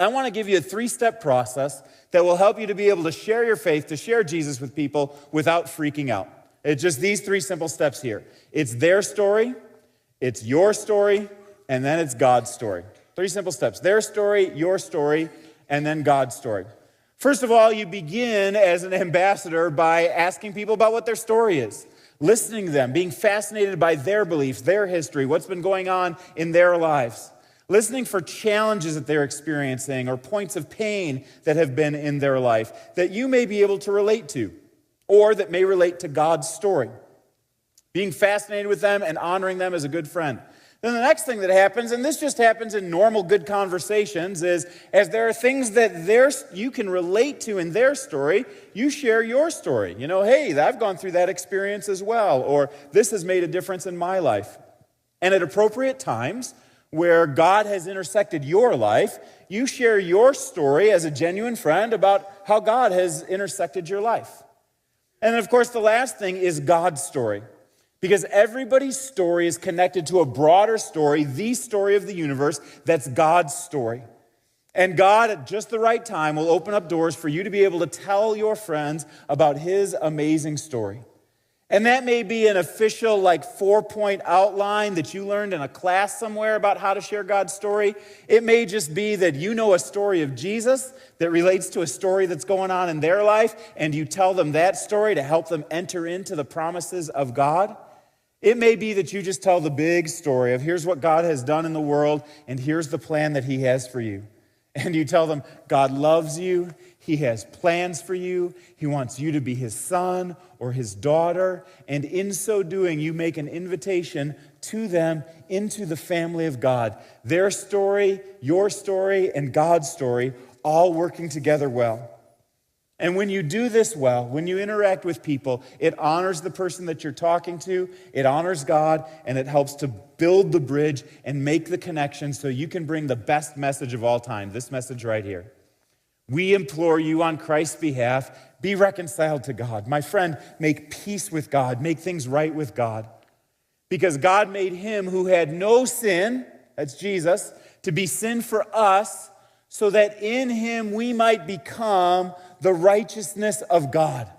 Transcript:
I want to give you a 3-step process that will help you to be able to share your faith, to share Jesus with people without freaking out. It's just these 3 simple steps here. It's their story, it's your story, and then it's God's story. 3 simple steps. Their story, your story, and then God's story. First of all, you begin as an ambassador by asking people about what their story is, listening to them, being fascinated by their beliefs, their history, what's been going on in their lives, listening for challenges that they're experiencing or points of pain that have been in their life that you may be able to relate to or that may relate to God's story. Being fascinated with them and honoring them as a good friend. Then the next thing that happens, and this just happens in normal good conversations, is as there are things that you can relate to in their story, you share your story. You know, hey, I've gone through that experience as well, or this has made a difference in my life. And at appropriate times, where God has intersected your life, you share your story as a genuine friend about how God has intersected your life. And then, of course, the last thing is God's story. Because everybody's story is connected to a broader story, the story of the universe, that's God's story. And God, at just the right time, will open up doors for you to be able to tell your friends about His amazing story. And that may be an official, 4-point outline that you learned in a class somewhere about how to share God's story. It may just be that you know a story of Jesus that relates to a story that's going on in their life, and you tell them that story to help them enter into the promises of God. It may be that you just tell the big story of here's what God has done in the world, and here's the plan that He has for you. And you tell them God loves you, He has plans for you, He wants you to be His son or His daughter, and in so doing, you make an invitation to them into the family of God. Their story, your story, and God's story all working together well. And when you do this well, when you interact with people, it honors the person that you're talking to, it honors God, and it helps to build the bridge and make the connection so you can bring the best message of all time, this message right here. We implore you on Christ's behalf, be reconciled to God. My friend, make peace with God, make things right with God. Because God made Him who had no sin, that's Jesus, to be sin for us, so that in Him we might become the righteousness of God.